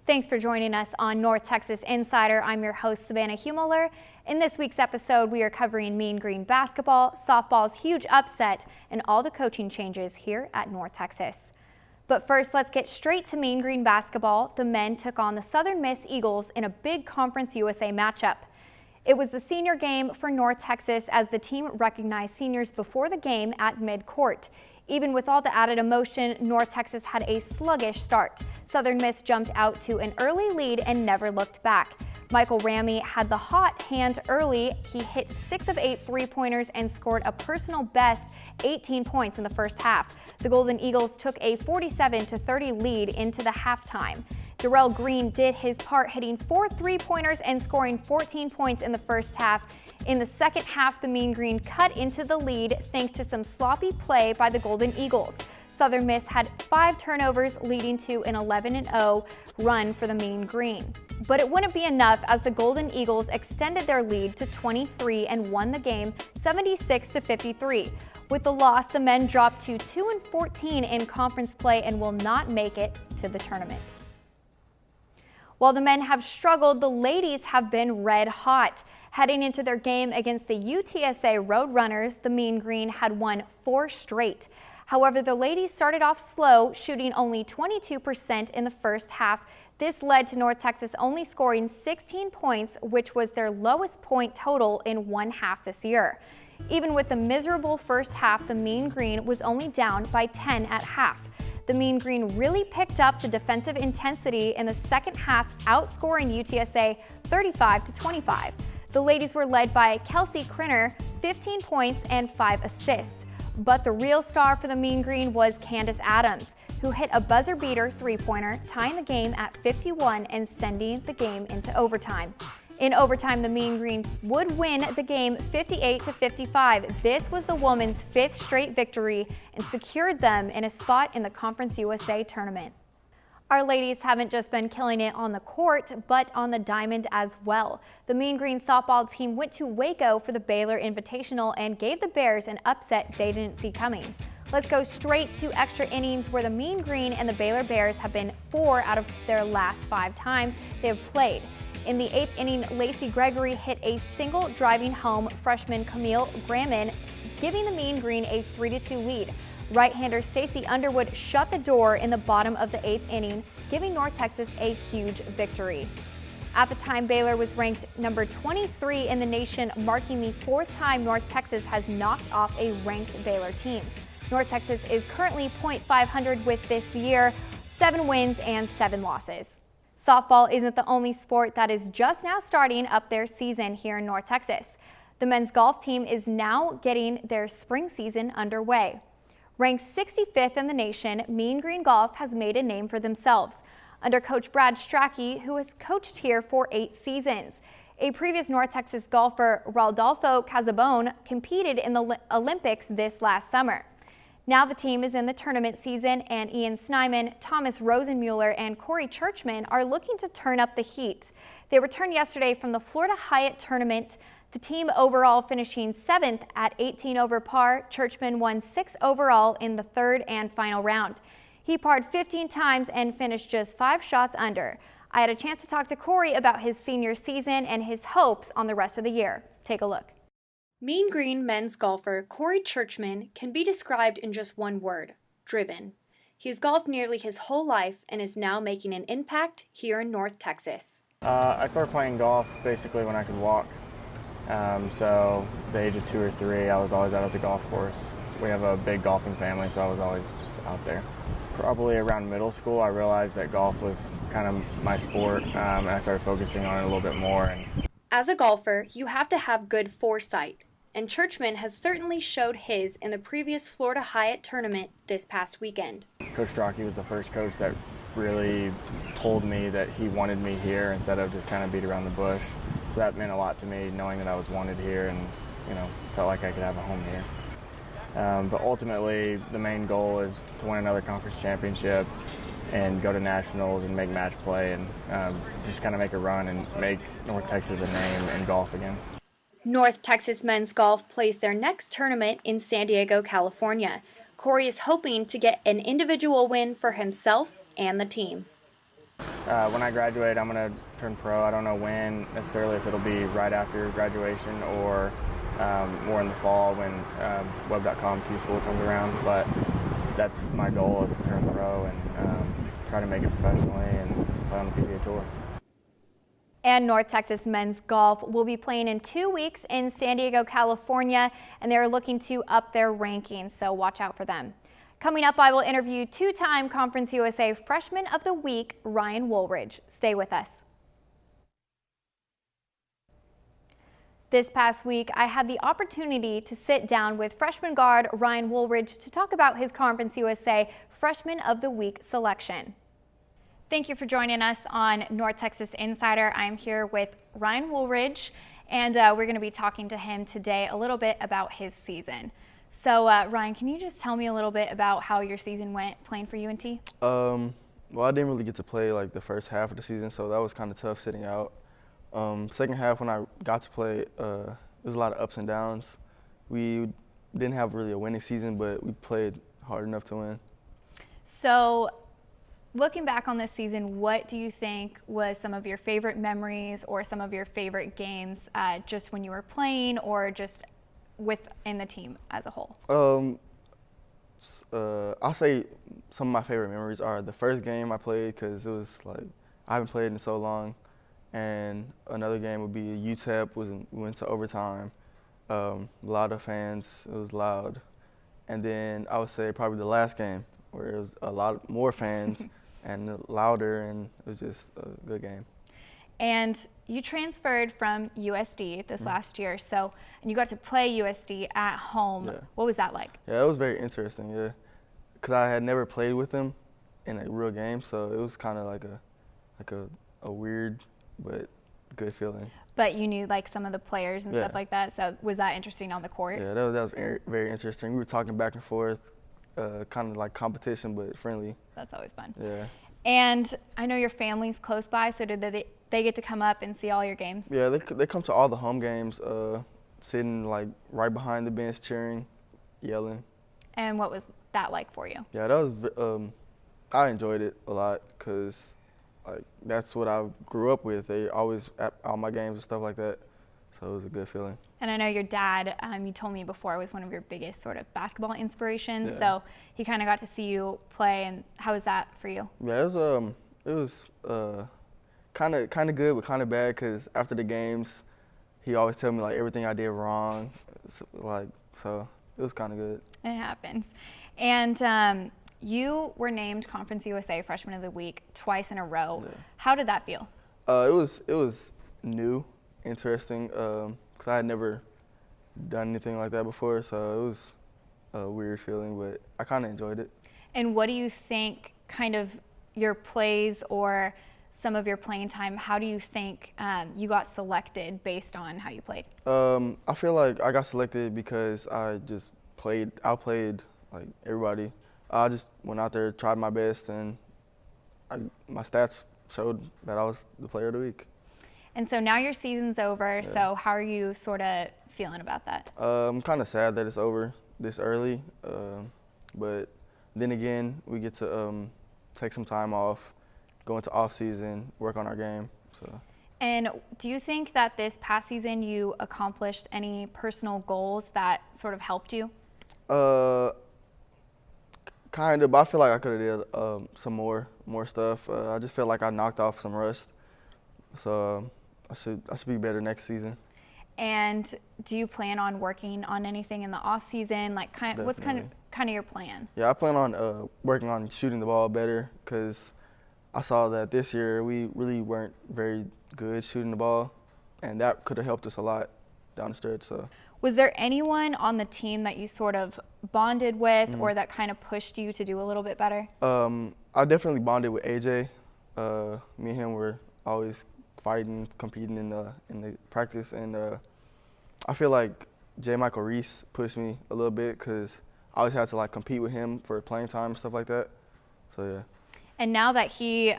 Thanks for joining us on North Texas Insider. I'm your host, Savannah Humeler. In this week's episode, we are covering Mean Green basketball, softball's huge upset, and all the coaching changes here at North Texas. But first, let's get straight to Mean Green basketball. The men took on the Southern Miss Eagles in a big Conference USA matchup. It was the senior game for North Texas as the team recognized seniors before the game at midcourt. Even with all the added emotion, North Texas had a sluggish start. Southern Miss jumped out to an early lead and never looked back. Michael Ramey had the hot hand early. He hit 6 of 8 three-pointers and scored a personal best 18 points in the first half. The Golden Eagles took a 47-30 lead into the halftime. Darrell Green did his part, hitting 4 three-pointers and scoring 14 points in the first half. In the second half, the Mean Green cut into the lead thanks to some sloppy play by the Golden Eagles. Southern Miss had 5 turnovers, leading to an 11-0 run for the Mean Green. But it wouldn't be enough as the Golden Eagles extended their lead to 23 and won the game 76-53. With the loss, the men dropped to 2-14 in conference play and will not make it to the tournament. While the men have struggled, the ladies have been red hot. Heading into their game against the UTSA Roadrunners, the Mean Green had won 4 straight. However, the ladies started off slow, shooting only 22% in the first half. This led to North Texas only scoring 16 points, which was their lowest point total in one half this year. Even with the miserable first half, the Mean Green was only down by 10 at half. The Mean Green really picked up the defensive intensity in the second half, outscoring UTSA 35-25. The ladies were led by Kelsey Crinner, 15 points and 5 assists. But the real star for the Mean Green was Candace Adams, who hit a buzzer-beater three-pointer, tying the game at 51 and sending the game into overtime. In overtime, the Mean Green would win the game 58-55. This was the women's 5th straight victory and secured them in a spot in the Conference USA tournament. Our ladies haven't just been killing it on the court, but on the diamond as well. The Mean Green softball team went to Waco for the Baylor Invitational and gave the Bears an upset they didn't see coming. Let's go straight to extra innings where the Mean Green and the Baylor Bears have been 4 out of their last 5 times they have played. In the 8th inning, Lacey Gregory hit a single driving home freshman Camille Gramman, giving the Mean Green a 3-2 lead. Right-hander Stacey Underwood shut the door in the bottom of the 8th inning, giving North Texas a huge victory. At the time, Baylor was ranked number 23 in the nation, marking the 4th time North Texas has knocked off a ranked Baylor team. North Texas is currently .500 with this year, 7 wins and 7 losses. Softball isn't the only sport that is just now starting up their season here in North Texas. The men's golf team is now getting their spring season underway. Ranked 65th in the nation, Mean Green Golf has made a name for themselves under coach Brad Strachey, who has coached here for 8 seasons. A previous North Texas golfer, Rodolfo Casabone, competed in the Olympics this last summer. Now the team is in the tournament season, and Ian Snyman, Thomas Rosenmuller, and Corey Churchman are looking to turn up the heat. They returned yesterday from the Florida Hyatt tournament. The team overall finishing 7th at 18 over par. Churchman won 6 overall in the 3rd and final round. He parred 15 times and finished just 5 shots under. I had a chance to talk to Corey about his senior season and his hopes on the rest of the year. Take a look. Mean Green men's golfer Corey Churchman can be described in just one word: driven. He's golfed nearly his whole life and is now making an impact here in North Texas. I started playing golf basically when I could walk. So at the age of 2 or 3, I was always out at the golf course. We have a big golfing family, so I was always just out there. Probably around middle school, I realized that golf was kind of my sport, and I started focusing on it a little bit more. As a golfer, you have to have good foresight, and Churchman has certainly showed his in the previous Florida Hyatt tournament this past weekend. Coach Strachey was the first coach that really told me that he wanted me here instead of just kind of beat around the bush. So that meant a lot to me, knowing that I was wanted here and, felt like I could have a home here. But ultimately, the main goal is to win another conference championship and go to nationals and make match play and just kind of make a run and make North Texas a name in golf again. North Texas men's golf plays their next tournament in San Diego, California. Corey is hoping to get an individual win for himself and the team. When I graduate, I'm going to turn pro. I don't know when necessarily, if it'll be right after graduation or more in the fall when web.com Q School comes around. But that's my goal, is to turn pro and try to make it professionally and play on the PGA Tour. And North Texas men's golf will be playing in 2 weeks in San Diego, California, and they're looking to up their rankings, so watch out for them. Coming up, I will interview two-time Conference USA Freshman of the Week, Ryan Woolridge. Stay with us. This past week, I had the opportunity to sit down with freshman guard Ryan Woolridge to talk about his Conference USA Freshman of the Week selection. Thank you for joining us on North Texas Insider. I'm here with Ryan Woolridge, and we're going to be talking to him today a little bit about his season. So, Ryan, can you just tell me a little bit about how your season went playing for UNT? Well, I didn't really get to play like the first half of the season, so that was kind of tough sitting out. Second half, when I got to play, there was a lot of ups and downs. We didn't have really a winning season, but we played hard enough to win. So, looking back on this season, what do you think was some of your favorite memories or some of your favorite games just when you were playing or just within the team as a whole? I'll say some of my favorite memories are the first game I played, because it was like I haven't played in so long, and another game would be UTEP. We went to overtime. A lot of fans. It was loud. And then I would say probably the last game, where it was a lot more fans and louder, and it was just a good game. And you transferred from USD this last year, and you got to play USD at home. Yeah. What was that like? Yeah, it was very interesting, yeah. Because I had never played with them in a real game, so it was kind of like a weird but good feeling. But you knew like some of the players and stuff like that, so was that interesting on the court? Yeah, that was very, very interesting. We were talking back and forth, kind of like competition, but friendly. That's always fun. Yeah. And I know your family's close by, so did they get to come up and see all your games? Yeah, they come to all the home games, sitting like right behind the bench, cheering, yelling. And what was that like for you? Yeah, that was. I enjoyed it a lot, because like that's what I grew up with. They always at all my games and stuff like that, so it was a good feeling. And I know your dad, you told me before, was one of your biggest sort of basketball inspirations. Yeah. So he kind of got to see you play, and how was that for you? Yeah, it was kind of good, but kind of bad, because after the games, he always tell me like everything I did wrong, so it was kind of good. It happens. And you were named Conference USA Freshman of the Week twice in a row. Yeah. How did that feel? It was new, interesting, because I had never done anything like that before, so it was a weird feeling, but I kind of enjoyed it. And what do you think kind of your plays or some of your playing time, how do you think you got selected based on how you played? I feel like I got selected because I just outplayed like everybody. I just went out there, tried my best, and my stats showed that I was the player of the week. And so now your season's over, so how are you sort of feeling about that? I'm kind of sad that it's over this early, but then again, we get to take some time off, go into off season, work on our game. So. And do you think that this past season you accomplished any personal goals that sort of helped you? Kind of, but I feel like I could have did some more stuff. I just feel like I knocked off some rust, so I should be better next season. And do you plan on working on anything in the off season? Like, what's kind of your plan? Yeah, I plan on working on shooting the ball better, because I saw that this year we really weren't very good shooting the ball, and that could have helped us a lot down the stretch. So. Was there anyone on the team that you sort of bonded with or that kind of pushed you to do a little bit better? I definitely bonded with AJ. Me and him were always fighting, competing in the practice, and I feel like J. Michael Reese pushed me a little bit, because I always had to like compete with him for playing time and stuff like that. So yeah. And now that he,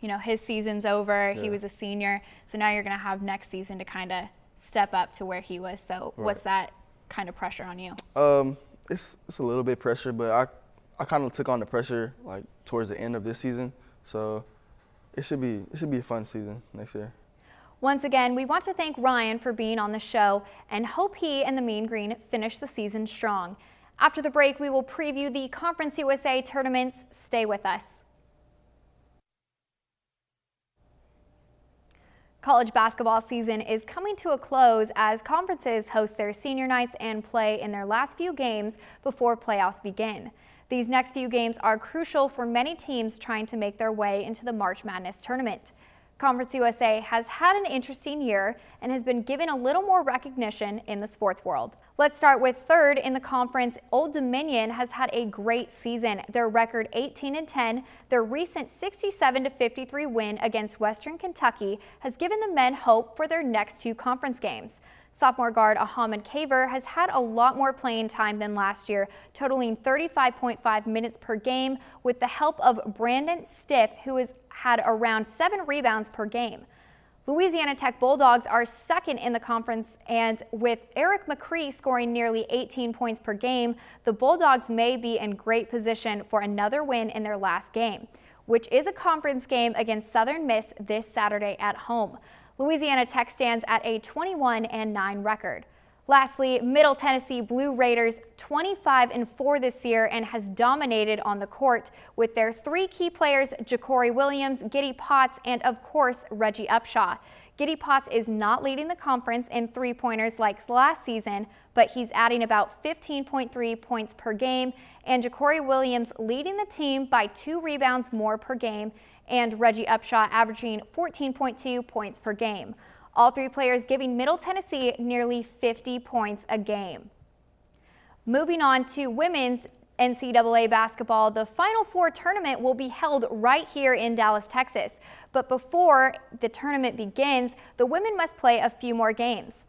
his season's over, he was a senior, so now you're going to have next season to kind of step up to where he was. So what's that kind of pressure on you? It's a little bit pressure, but I kind of took on the pressure like towards the end of this season. So It should be a fun season next year. Once again, we want to thank Ryan for being on the show and hope he and the Mean Green finish the season strong. After the break, we will preview the Conference USA tournaments. Stay with us. College basketball season is coming to a close as conferences host their senior nights and play in their last few games before playoffs begin. These next few games are crucial for many teams trying to make their way into the March Madness tournament. Conference USA has had an interesting year and has been given a little more recognition in the sports world. Let's start with third in the conference. Old Dominion has had a great season. Their record 18-10, their recent 67-53 win against Western Kentucky has given the men hope for their next two conference games. Sophomore guard Ahmed Kaver has had a lot more playing time than last year, totaling 35.5 minutes per game with the help of Brandon Stith, who has had around 7 rebounds per game. Louisiana Tech Bulldogs are second in the conference, and with Eric McCree scoring nearly 18 points per game, the Bulldogs may be in great position for another win in their last game, which is a conference game against Southern Miss this Saturday at home. Louisiana Tech stands at a 21-9 record. Lastly, Middle Tennessee Blue Raiders 25-4 this year and has dominated on the court with their 3 key players, Ja'Cory Williams, Giddy Potts, and of course, Reggie Upshaw. Giddy Potts is not leading the conference in three-pointers like last season, but he's adding about 15.3 points per game, and Ja'Cory Williams leading the team by 2 rebounds more per game, and Reggie Upshaw averaging 14.2 points per game. All 3 players giving Middle Tennessee nearly 50 points a game. Moving on to women's NCAA basketball, the Final Four tournament will be held right here in Dallas, Texas. But before the tournament begins, the women must play a few more games.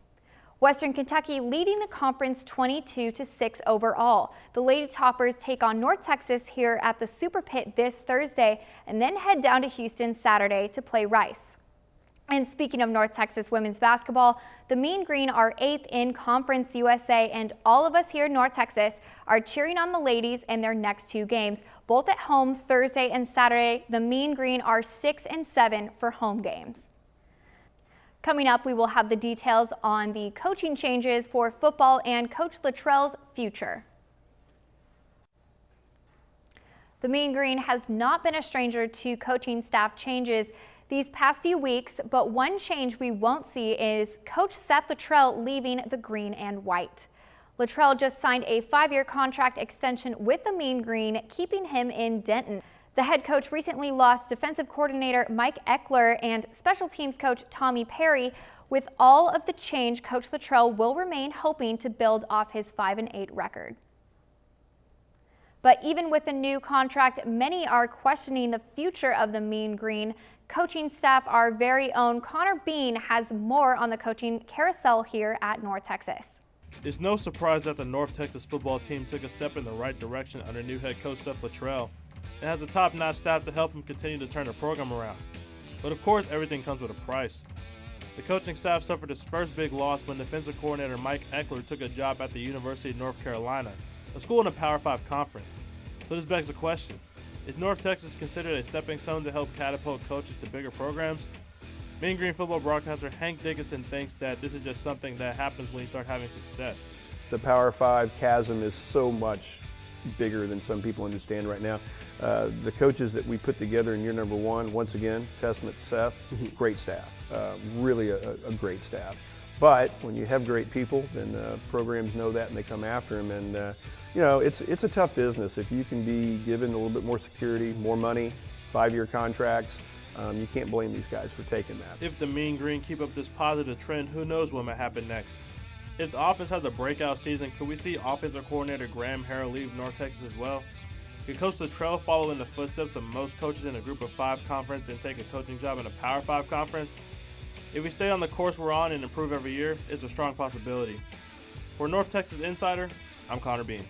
Western Kentucky leading the conference 22-6 overall. The Lady Toppers take on North Texas here at the Super Pit this Thursday and then head down to Houston Saturday to play Rice. And speaking of North Texas women's basketball, the Mean Green are 8th in Conference USA, and all of us here in North Texas are cheering on the ladies in their next 2 games, both at home Thursday and Saturday. The Mean Green are 6-7 for home games. Coming up, we will have the details on the coaching changes for football and Coach Luttrell's future. The Mean Green has not been a stranger to coaching staff changes these past few weeks, but one change we won't see is Coach Seth Luttrell leaving the green and white. Luttrell just signed a 5-year contract extension with the Mean Green, keeping him in Denton. The head coach recently lost defensive coordinator Mike Eckler and special teams coach Tommy Perry. With all of the change, Coach Luttrell will remain hoping to build off his 5-8 record. But even with the new contract, many are questioning the future of the Mean Green. Coaching staff, our very own Connor Bean has more on the coaching carousel here at North Texas. It's no surprise that the North Texas football team took a step in the right direction under new head coach Seth Luttrell and has a top-notch staff to help him continue to turn the program around. But of course, everything comes with a price. The coaching staff suffered its first big loss when defensive coordinator Mike Eckler took a job at the University of North Carolina, a school in the Power 5 conference. So this begs the question, is North Texas considered a stepping stone to help catapult coaches to bigger programs? Mean Green football broadcaster Hank Dickinson thinks that this is just something that happens when you start having success. The Power 5 chasm is so much bigger than some people understand right now. The coaches that we put together in year number 1, once again, testament to Seth, great staff, really a great staff. But when you have great people, then programs know that and they come after them. And you know, it's a tough business. If you can be given a little bit more security, more money, 5-year contracts, you can't blame these guys for taking that. If the Mean Green keep up this positive trend, who knows what might happen next? If the offense has a breakout season, could we see offensive coordinator Graham Harrell leave North Texas as well? Could Coach Luttrell follow in the footsteps of most coaches in a Group of 5 conference and take a coaching job in a Power 5 conference? If we stay on the course we're on and improve every year, it's a strong possibility. For North Texas Insider, I'm Connor Bean.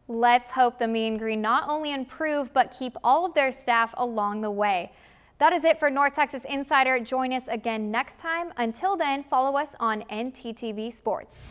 Let's hope the Mean Green not only improve, but keep all of their staff along the way. That is it for North Texas Insider. Join us again next time. Until then, follow us on NTTV Sports.